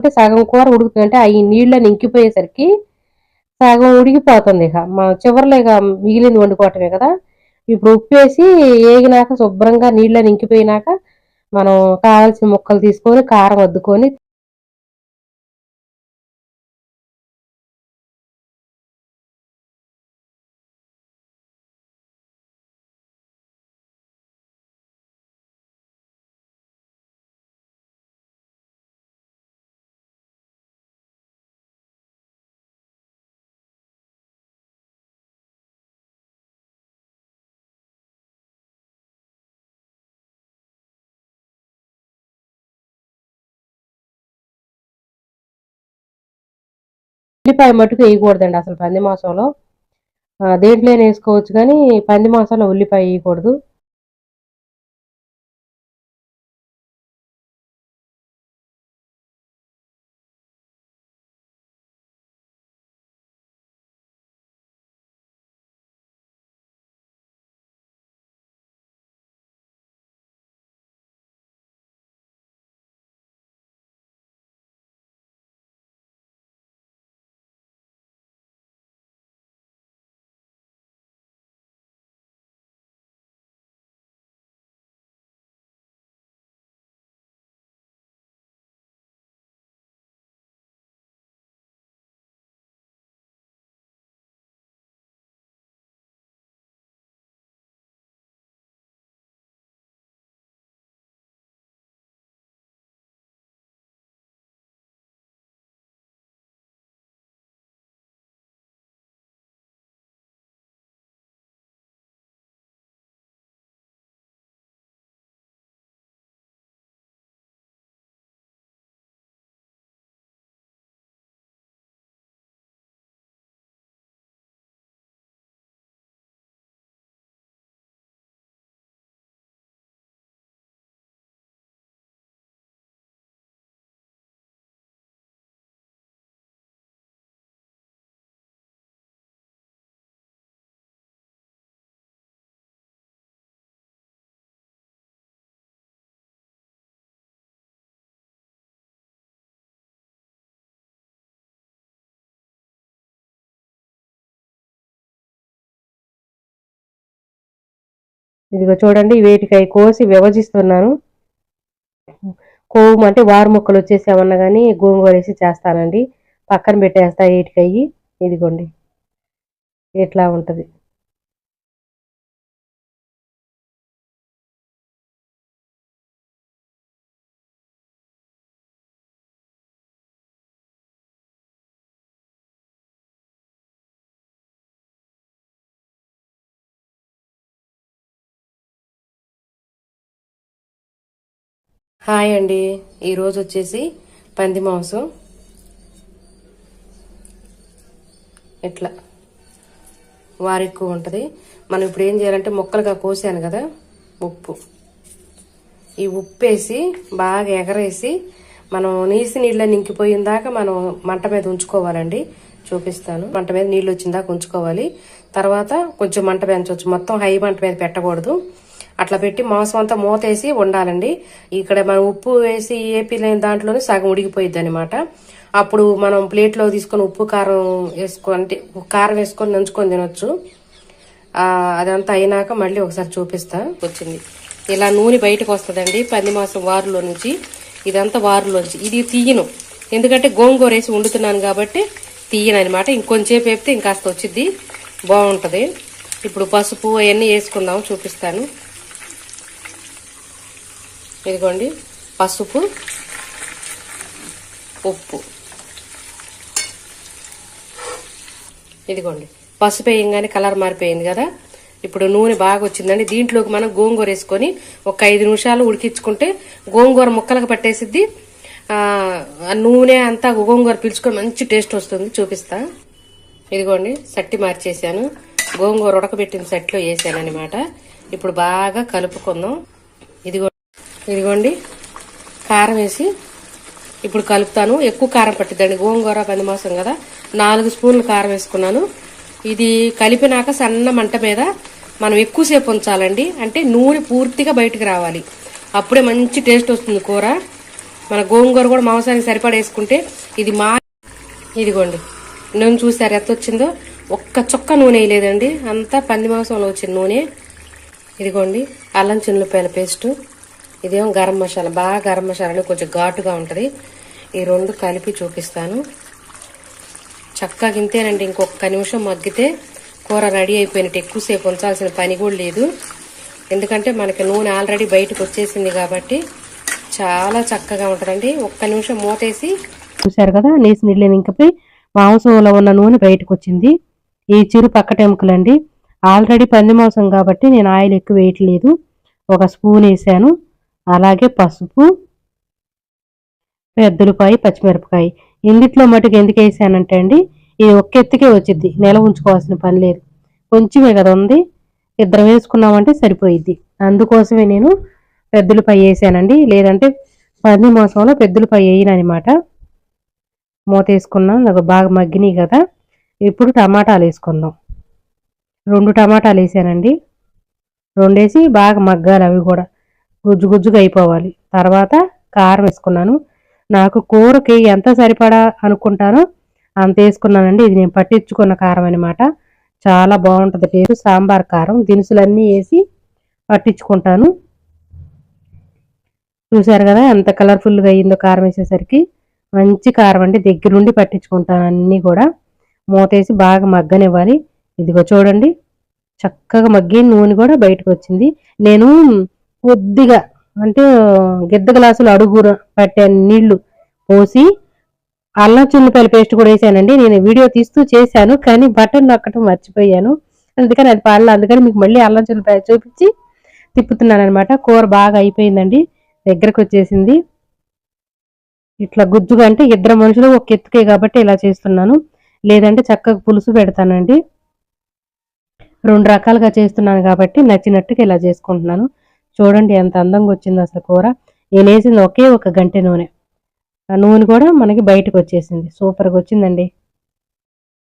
అంటే సగం కూర ఉడుకుతుంది అంటే అవి నీళ్ళని ఇంకిపోయేసరికి సగం ఉడికిపోతుంది. ఇక మనం చివరిలో ఇక మిగిలింది వండుకోవటమే కదా. ఇప్పుడు ఉప్పు వేసి ఏగినాక శుభ్రంగా నీళ్ళని ఇంకిపోయినాక మనం కావాల్సిన ముక్కలు తీసుకొని కారం అద్దుకొని ఉల్లిపాయ మట్టుకు వేయకూడదండి అసలు పంది మాంసంలో. దేంట్లోనే వేసుకోవచ్చు కానీ పంది మాంసంలో ఉల్లిపాయ వేయకూడదు. ఇదిగో చూడండి వేటికాయ కోసి విభజిస్తున్నాను. కోము అంటే వారు ముక్కలు వచ్చేసి ఏమన్నా కానీ గోంగూర వేసి చేస్తానండి. పక్కన పెట్టేస్తా ఏటికయ్యి. ఇదిగోండి ఇట్లా ఉంటది. హాయ్ అండి, ఈరోజు వచ్చేసి పంది మాంసం ఇట్లా వారు ఎక్కువ ఉంటుంది. మనం ఇప్పుడు ఏం చేయాలంటే ముక్కలుగా కోసాను కదా, ఈ ఉప్పు వేసి బాగా ఎగరేసి మనం నీసి నీళ్ళని ఇంకిపోయిన దాకా మనం మంట మీద ఉంచుకోవాలండి. చూపిస్తాను. మంట మీద నీళ్ళు వచ్చిన దాకా ఉంచుకోవాలి. తర్వాత కొంచెం మంట పెంచవచ్చు, మొత్తం హై మంట మీద పెట్టకూడదు. అట్లా పెట్టి మాంసం అంతా మూతేసి వండాలండి. ఇక్కడ మనం ఉప్పు వేసి ఏపీ లేని దాంట్లోనే సగం ఉడికిపోయిద్ది అనమాట. అప్పుడు మనం ప్లేట్లో తీసుకొని ఉప్పు కారం వేసుకొని కారం వేసుకొని నంచుకొని తినొచ్చు. అదంతా అయినాక మళ్ళీ ఒకసారి చూపిస్తా. వచ్చింది ఇలా నూనె బయటకు వస్తుందండి పంది మాంసం వారులో నుంచి. ఇదంతా వారులోంచి ఇది తీయను, ఎందుకంటే గోంగూర వేసి వండుతున్నాను కాబట్టి తీయను అనమాట. ఇంకొంచేపు వేపితే ఇంకాస్త వచ్చింది, బాగుంటది. ఇప్పుడు పసుపు అవన్నీ వేసుకుందాం, చూపిస్తాను. ఇదిగోండి పసుపు, ఉప్పు. ఇదిగోండి పసుపు వేయంగానే కలర్ మారిపోయింది కదా. ఇప్పుడు నూనె బాగా వచ్చిందండి. దీంట్లోకి మనం గోంగూర వేసుకొని ఒక 5 నిమిషాలు ఉడికించుకుంటే గోంగూర ముక్కలకు పట్టేసిద్ది. నూనె అంతా గోంగూర పీల్చుకొని మంచి టేస్ట్ వస్తుంది. చూపిస్తా. ఇదిగోండి సట్టి మార్చేసాను, గోంగూర ఉడకబెట్టిన సట్లో వేసాను అనమాట. ఇప్పుడు బాగా కలుపుకుందాం. ఇదిగోండి కారం వేసి ఇప్పుడు కలుపుతాను. ఎక్కువ కారం పట్టిద్దండి, గోంగూర పంది మాంసం కదా. 4 స్పూన్లు కారం వేసుకున్నాను. ఇది కలిపినాక సన్న మంట మీద మనం ఎక్కువసేపు ఉంచాలండి. అంటే నూనె పూర్తిగా బయటకు రావాలి, అప్పుడే మంచి టేస్ట్ వస్తుంది కూర. మన గోంగూర కూడా మాంసానికి సరిపడా వేసుకుంటే ఇది ఇదిగోండి నూనె చూసారు ఎంత వచ్చిందో, ఒక్క చుక్క నూనె వేయలేదండి, అంతా పంది మాంసంలో వచ్చిన నూనె. ఇదిగోండి అల్లం చిన్నులపాయల పేస్టు, ఇదేమో గరం మసాలా, బాగా గరం మసాలా కొంచెం ఘాటుగా ఉంటుంది. ఈ రెండు కలిపి చూపిస్తాను. చక్కగా ఇంతేనండి, ఇంకొక నిమిషం మగ్గితే కూర రెడీ అయిపోయినట్టు. ఎక్కువసేపు ఉంచాల్సిన పని కూడా లేదు, ఎందుకంటే మనకి నూనె ఆల్రెడీ బయటకు వచ్చేసింది కాబట్టి చాలా చక్కగా ఉంటుందండి. ఒక్క నిమిషం మూతేసి చూసారు కదా, నీసి నీళ్ళు ఇంకపై మాంసంలో ఉన్న నూనె బయటకు వచ్చింది. ఈ చిరు పక్కటెముకలండి, ఆల్రెడీ పంది మాంసం కాబట్టి నేను ఆయిల్ ఎక్కువ వేయట్లేదు. ఒక స్పూన్ వేసాను. అలాగే పసుపు, పెద్దలపాయ, పచ్చిమిరపకాయ. ఇందుట్లో మటుకు ఎందుకు వేసానంటే అండి, ఇది ఒక్క ఎత్తుకే వచ్చింది, నెల ఉంచుకోవాల్సిన పని లేదు. కొంచెమే కదా ఉంది, ఇద్దరం వేసుకున్నామంటే సరిపోయిద్ది. అందుకోసమే నేను పెద్దలపాయ వేసానండి, లేదంటే పంది మాంసంలో పెద్దలపాయ వేయనమాట. మూత వేసుకున్నాం, నాకు బాగా మగ్గినాయి కదా. ఇప్పుడు టమాటాలు వేసుకుందాం. 2 టమాటాలు వేసానండి. 2 వేసి బాగా మగ్గాలి, అవి కూడా గుజ్జు గుజ్జుగా అయిపోవాలి. తర్వాత కారం వేసుకున్నాను. నాకు కూరకి ఎంత సరిపడా అనుకుంటానో అంత వేసుకున్నానండి. ఇది నేను పట్టించుకున్న కారం అనమాట, చాలా బాగుంటుంది టేస్ట్. సాంబార్ కారం దినుసులన్నీ వేసి పట్టించుకుంటాను. చూసారు కదా ఎంత కలర్ఫుల్గా అయ్యిందో కారం వేసేసరికి. మంచి కారం అండి, దగ్గరుండి పట్టించుకుంటాను అన్నీ కూడా. మూతేసి బాగా మగ్గనివ్వాలి. ఇదిగో చూడండి, చక్కగా మగ్గి నూనె కూడా బయటకు వచ్చింది. నేను కొద్దిగా అంటే గిద్ద గ్లాసులు అడుగు పట్టే నీళ్లు పోసి అల్లం చిన్నుపాయల పేస్ట్ కూడా వేసానండి. నేను వీడియో తీస్తూ చేశాను, కానీ బటన్ నొక్కటం మర్చిపోయాను, అందుకని అది పాడలే. అందుకని మీకు మళ్ళీ అల్లం చిన్నుపాయ చూపించి తిప్పుతున్నాను అనమాట. కూర బాగా అయిపోయిందండి, దగ్గరకు వచ్చేసింది. ఇట్లా గుజ్జుగా అంటే ఇద్దరు మనుషులు ఒక ఎత్తుకే కాబట్టి ఇలా చేస్తున్నాను, లేదంటే చక్కగా పులుసు పెడతానండి. 2 రకాలుగా చేస్తున్నాను కాబట్టి నచ్చినట్టుగా ఇలా చేసుకుంటున్నాను. చూడండి ఎంత అందంగా వచ్చిందో అసలు కూర. నేను వేసింది ఒకే ఒక గంటె నూనె, ఆ నూనె కూడా మనకి బయటకు వచ్చేసింది. సూపర్గా వచ్చిందండి.